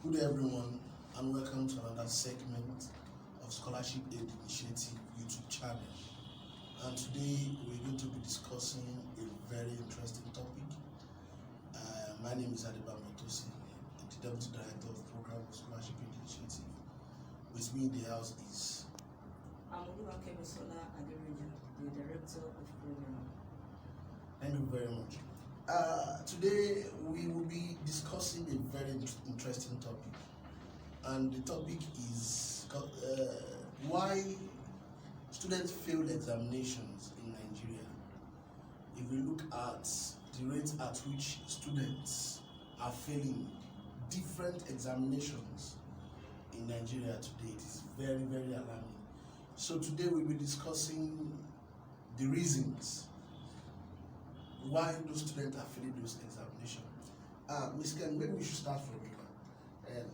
Good day, everyone, and welcome to another segment of Scholarship Aid Initiative YouTube channel. And today we're going to be discussing a very interesting topic. My name is Adeba Motosi, the Deputy Director of Program of Scholarship Aid Initiative. With me in the house is Oluwakemisola Adereju, the Director of Program. Thank you very much. Today we will be discussing a very interesting topic, and the topic is why students fail examinations in Nigeria. If we look at the rate at which students are failing different examinations in Nigeria today, it is very, very alarming. So today we'll be discussing the reasons why those students are failing those examinations. Ms. Ken, maybe we should start from you. And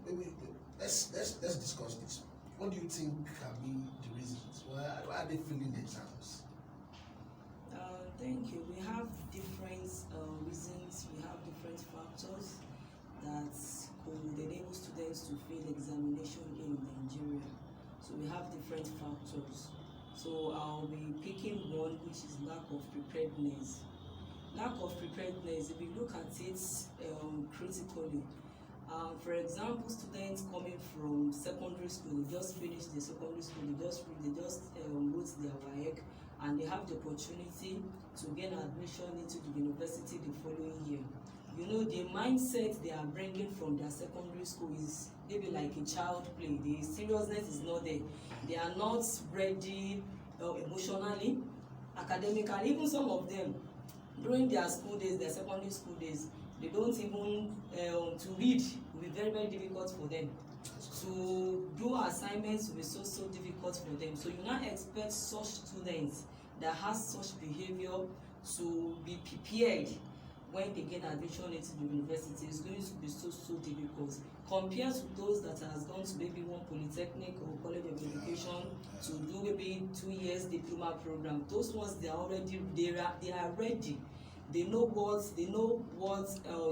maybe let's discuss this. What do you think can be the reasons? Why are they failing the exams? Thank you. We have different reasons. We have different factors that could enable students to fail examination in Nigeria. So we have different factors. So I'll be picking one, which is lack of preparedness. Lack of preparedness, if you look at it critically, for example, students coming from secondary school, they just finished the secondary school, they just wrote their WAEC, and they have the opportunity to gain admission into the university the following year. You know, the mindset they are bringing from their secondary school is maybe like a child play. The seriousness is not there. They are not ready emotionally, academically. Even some of them, during their school days, their secondary school days, they don't even to read will be very, very difficult for them. To do assignments will be so difficult for them. So you now expect such students that has such behavior to be prepared when they get admission into the university. Is going to be so difficult compared to those that has gone to maybe one polytechnic or college of education to do maybe 2 years diploma program. Those ones they are ready. They know what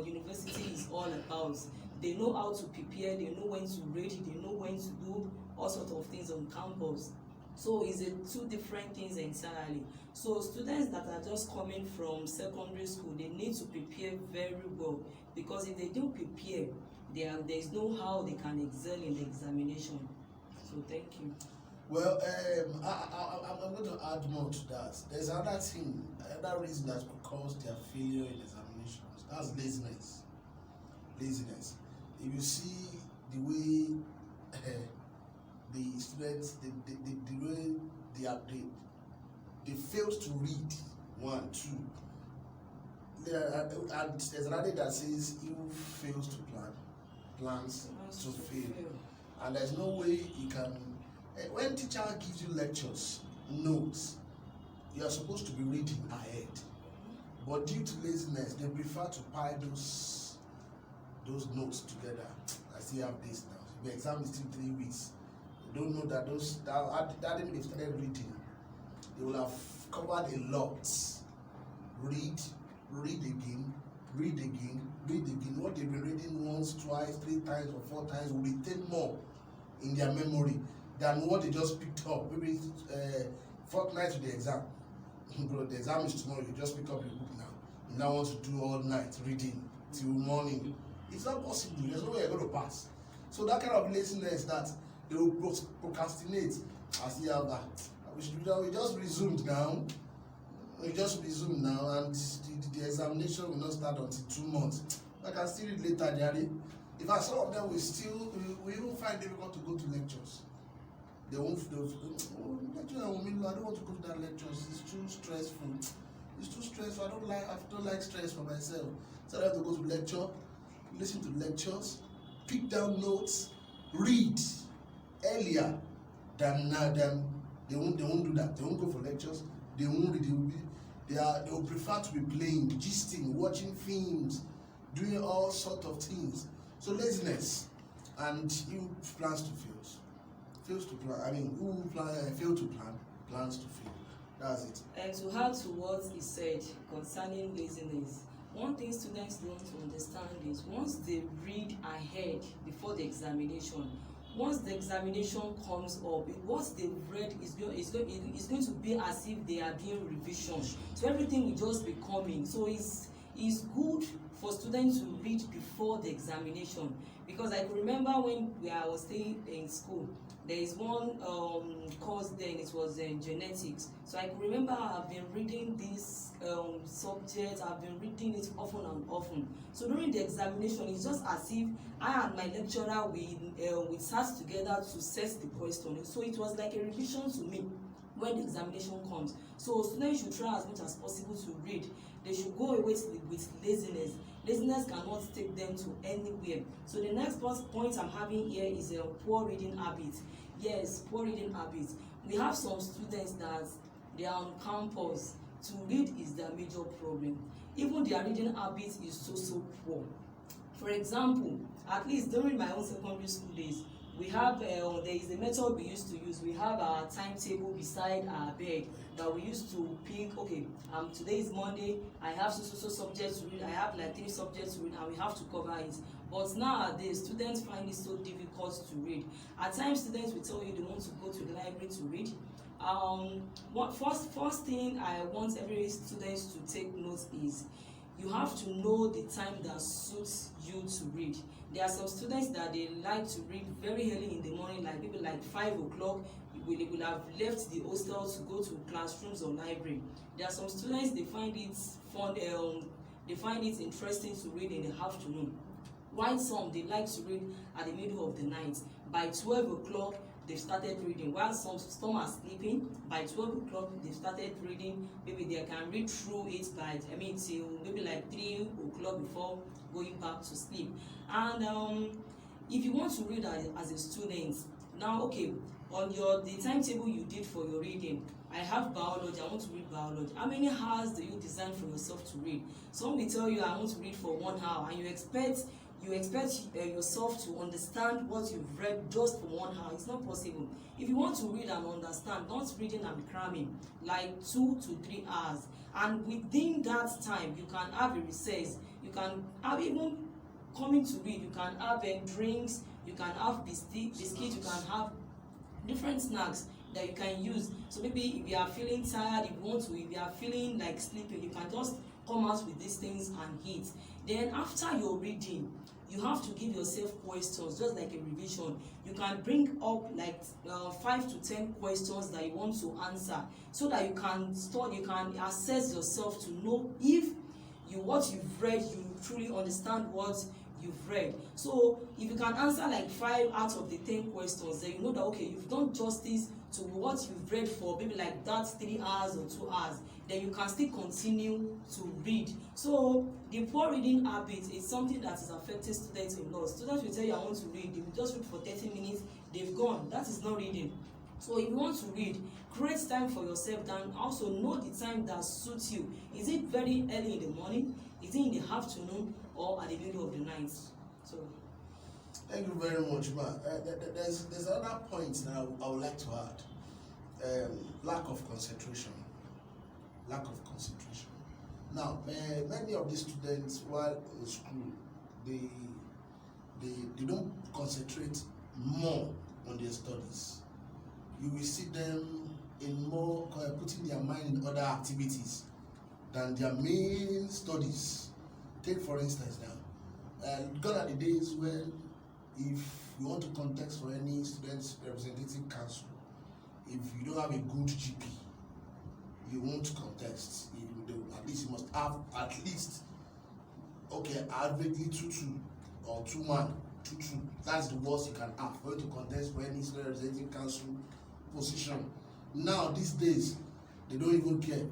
university is all about. They know how to prepare. They know when to read. They know when to do all sorts of things on campus. So it's two different things entirely. So students that are just coming from secondary school, they need to prepare very well, because if they don't prepare, there is no how they can excel in the examination. So thank you. Well, I'm going to add more to that. There's another thing, another reason that could cause their failure in examinations. That's laziness. Laziness. If you see the way the students, the way they failed to read, 1, 2. And there's another that says, "Who fails to plan, plans to fail." And there's no way you can. When teacher gives you lectures, notes, you are supposed to be reading ahead. But due to laziness, they prefer to pile those notes together. I still have this now. The exam is still 3 weeks. They don't know that that they've started reading, they will have covered a lot. Read again. What they've been reading once, twice, 3 times, or 4 times will retain more in their memory than what they just picked up. Maybe fortnight to the exam. Bro, the exam is tomorrow. You just pick up your book now. You now want to do all night reading till morning. It's not possible. There's no way you're going to pass. So that kind of laziness that they will procrastinate. As you have that, we just resumed now. We just resumed now, and the examination will not start until 2 months. I can still read later, Jerry. In fact, some of them we even find difficult to go to lectures. They won't. Lecture, I don't want to go to that lectures. It's too stressful. I don't like stress for myself. So I have to go to lecture, listen to lectures, pick down notes, read earlier than now. They won't do that. They won't go for lectures. They won't read. They will prefer to be playing, gisting, watching films, doing all sorts of things. So laziness, and who plans to fail? Fails to plan. I mean, who fail to plan plans to fail. That's it. And to add to what he said concerning laziness, one thing students don't understand is once they read ahead before the examination, once the examination comes up, what they've read is going to be as if they are doing revision. So everything will just be coming. So it's good for students to read before the examination, because I could remember when I was staying in school, there is one course then, it was genetics. So I could remember I've been reading this subject, I've been reading it often and often. So during the examination, it's just as if I and my lecturer, we sat together to set the question. So it was like a revision to me when the examination comes. So students should try as much as possible to read. They should go away with laziness. Laziness cannot take them to anywhere. So the next point I'm having here is a poor reading habit. Yes, poor reading habits. We have some students that they are on campus. To read is their major problem. Even their reading habit is so poor. For example, at least during my own secondary school days, we have there is a method we used to use. We have our timetable beside our bed that we used to pick. Okay, today is Monday, I have so subjects to read. I have like 3 subjects to read, and we have to cover it. But nowadays, students find it so difficult to read. At times, students will tell you they want to go to the library to read. First thing I want every student to take note is you have to know the time that suits you to read. There are some students that they like to read very early in the morning, like maybe like 5 o'clock. They will have left the hostel to go to classrooms or library. There are some students, they find it fun, they find it interesting to read in the afternoon. While some, they like to read at the middle of the night. By 12 o'clock, they've started reading. While some are sleeping, by 12 o'clock, they've started reading. Maybe they can read through it till maybe like 3 o'clock before going back to sleep. And if you want to read as a student, now, okay, on the timetable you did for your reading, I have biology, I want to read biology. How many hours do you design for yourself to read? Some will tell you, I want to read for 1 hour, and you expect yourself to understand what you've read just for 1 hour. It's not possible. If you want to read and understand, not reading and cramming, like 2 to 3 hours. And within that time, you can have a recess. You can have, even coming to read, you can have drinks, you can have biscuits, you can have different snacks that you can use. So maybe if you are feeling tired, if you are feeling like sleeping, you can just come out with these things and eat. Then after your reading, you have to give yourself questions, just like a revision. You can bring up like 5 to 10 questions that you want to answer, so that you can assess yourself to know if what you've read, you truly understand what you've read. So if you can answer like 5 out of the 10 questions, then you know that okay, you've done justice to what you've read for maybe like that 3 hours or 2 hours. Then you can still continue to read. So the poor reading habit is something that is affecting students a lot. Students will tell you, I want to read. They will just read for 30 minutes, they've gone. That is not reading. So if you want to read, create time for yourself, and also know the time that suits you. Is it very early in the morning? Is it in the afternoon, or at the middle of the night? So thank you very much, ma. There's another point now I would like to add. Lack of concentration. Now, many of the students while in school, they don't concentrate more on their studies. You will see them in more putting their mind in other activities than their main studies. Take for instance now, gone are the days when if you want to contest for any students representative council, if you don't have a good GP, you won't contest. At least you must have at least averagely 2-2 or 2-1, 2-2. That's the worst you can have for you to contest for any student representative council position. Now these days they don't even care.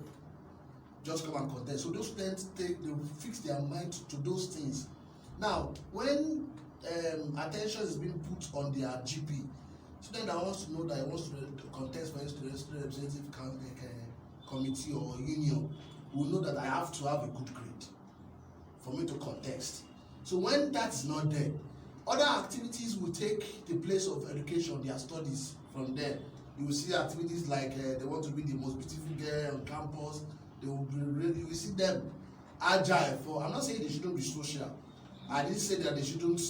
Just come and contest. So those students they fix their mind to those things. Now when attention is being put on their GP, student that wants to know that he wants to contest for any student representative committee or union will know that I have to have a good grade for me to contest. So when that is not there, other activities will take the place of education, their studies from there. You will see activities like they want to be the most beautiful girl on campus. They will be ready. You will see them agile for. I'm not saying they shouldn't be social. I didn't say that they shouldn't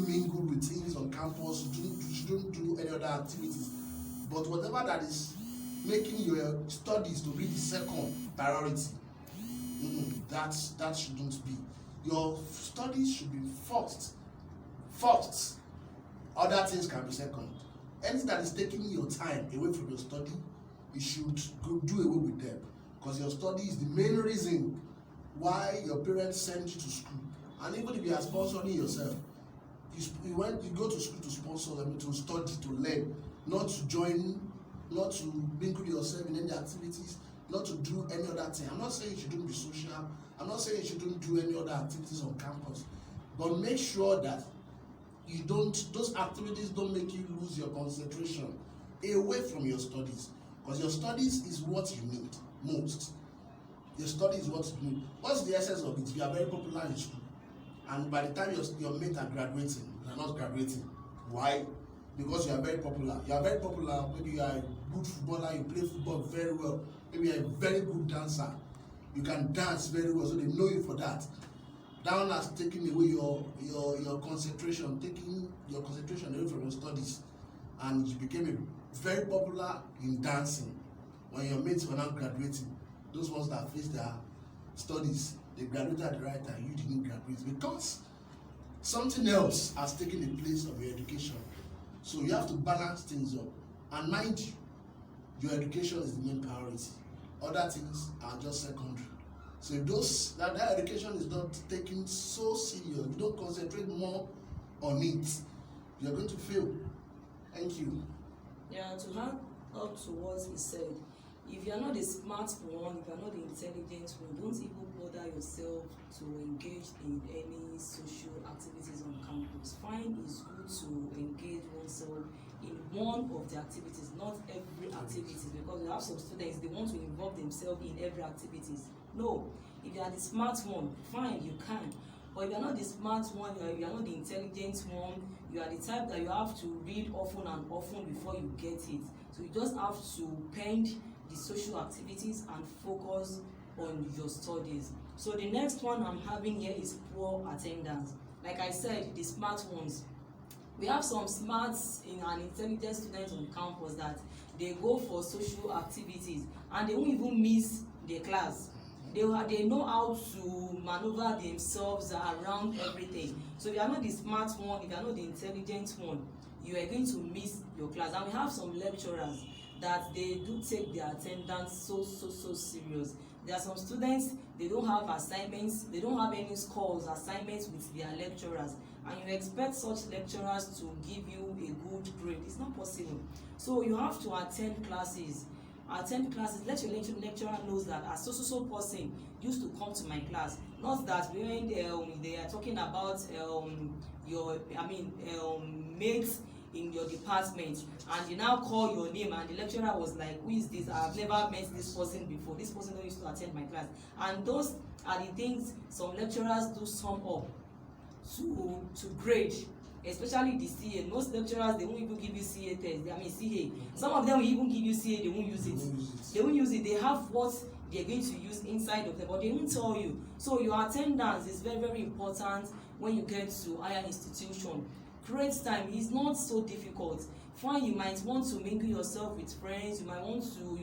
mingle with things on campus, shouldn't do any other activities. But whatever that is making your studies to be the second priority, that shouldn't be. Your studies should be first. Other things can be second. Anything that is taking your time away from your study, you should do away with them, because your study is the main reason why your parents send you to school. And even if you are sponsoring yourself, you go to school to sponsor them, to study, to learn, not to join, not to mingle yourself in any activities, not to do any other thing. I'm not saying you shouldn't be social. I'm not saying you shouldn't do any other activities on campus, but make sure that those activities don't make you lose your concentration away from your studies, because your studies is what you need most. Your study is what you need. What's the essence of it? You are very popular in school, and by the time your mates are graduating, you are not graduating. Why? Because you are very popular. You are very popular. Maybe you are a good footballer, you play football very well. Maybe you are a very good dancer. You can dance very well, so they know you for that. That one has taken away your concentration, taking your concentration away from your studies, and you became very popular in dancing. When your mates were not graduating, those ones that faced their studies, they graduated at the right time, you didn't graduate, because something else has taken the place of your education. So you have to balance things up. And mind you, your education is the main priority. Other things are just secondary. So if that education is not taken so serious, you don't concentrate more on it, you're going to fail. Thank you. Yeah, to add up to what he said, if you're not the smart one, if you're not the intelligent one, don't even bother yourself to engage in any social activities on campus. Fine, it's good to engage oneself in one of the activities, not every activities, because we have some students, they want to involve themselves in every activities. No, if you are the smart one, fine, you can. But if you are not the smart one, you are not the intelligent one, you are the type that you have to read often and often before you get it. So you just have to pend the social activities and focus on your studies. So the next one I'm having here is poor attendance. Like I said, the smart ones. We have some smart and intelligent students on campus that they go for social activities and they won't even miss their class. They know how to maneuver themselves around everything. So if you are not the smart one, if you are not the intelligent one, you are going to miss your class. And we have some lecturers that they do take their attendance so serious. There are some students, they don't have assignments, they don't have any scores, assignments with their lecturers, and you expect such lecturers to give you a good grade. It's not possible. So you have to attend classes. Let your lecturer knows that a so person used to come to my class. Not that when they are talking about your mates in your department, and you now call your name, and the lecturer was like, who is this? I've never met this person before. This person don't used to attend my class. And those are the things some lecturers do sum up to grade, especially the CA. Most lecturers, they won't even give you CA test. CA. Some of them will even give you CA, they won't use it. They won't use it. They have what they're going to use inside of them, but they won't tell you. So your attendance is very, very important when you get to higher institution. Create time is not so difficult. Fine, you might want to mingle yourself with friends. You might want to,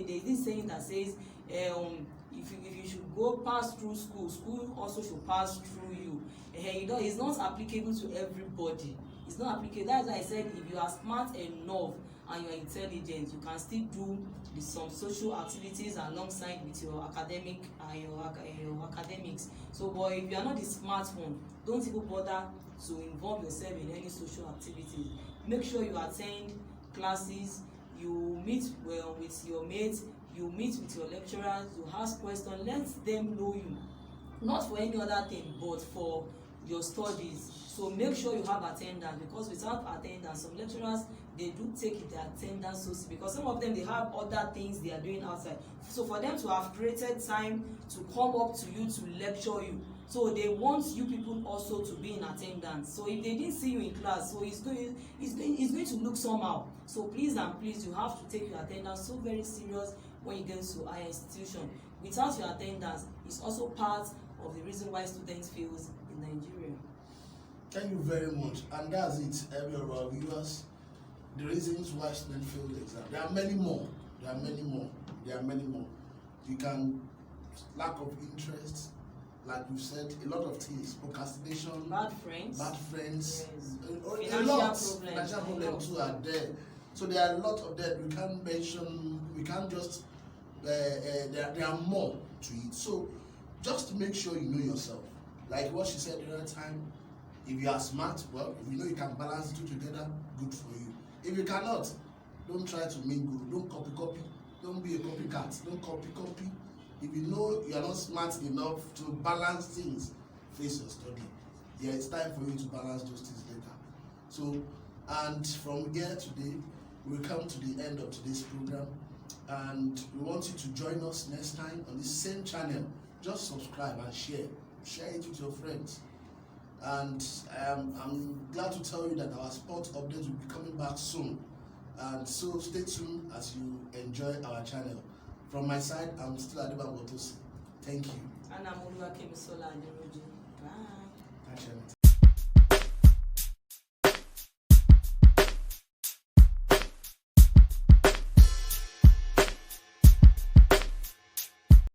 there's this saying that says, if you should go pass through school also should pass through you. It's not applicable to everybody. It's not applicable. That's why I said, if you are smart enough and you are intelligent, you can still do some social activities alongside with your academic your academics. So, but if you are not the smart one, don't even bother to involve yourself in any social activities. Make sure you attend classes, you meet well with your mates, you meet with your lecturers, you ask questions, let them know you, not for any other thing but for your studies. So make sure you have attendance, because without attendance, some lecturers, they do take their attendance so, because some of them, they have other things they are doing outside. So for them to have created time to come up to you to lecture you, so they want you people also to be in attendance. So if they didn't see you in class, so it's going to look somehow. So please and please, you have to take your attendance so very serious when you get to higher institution. without your attendance, it's also part of the reason why students fails in Nigeria. Thank you very much. And that's it, every of our viewers. The reasons why students fail the exam. There are many more. You can, lack of interest, like we've said, a lot of things, procrastination, Bad friends, yes. Financial problems problems too are there. So there are a lot of that. We can't mention, we can't just, there are more to it. So just to make sure you know yourself. Like what she said the other time, if you are smart, well, if you know you can balance the two together, good for you. If you cannot, don't try to mingle, don't copy. Don't be a copycat, don't copy. If you know you are not smart enough to balance things, face your study. Yeah, it's time for you to balance those things later. So, and from here today, we come to the end of today's program, and we want you to join us next time on the same channel. Just subscribe and share it with your friends. And I'm glad to tell you that our sports updates will be coming back soon. And so stay tuned as you enjoy our channel. From my side, I'm still Adiba Botosi. Thank you. And I'm Oluwakemisola Aderoju. Bye.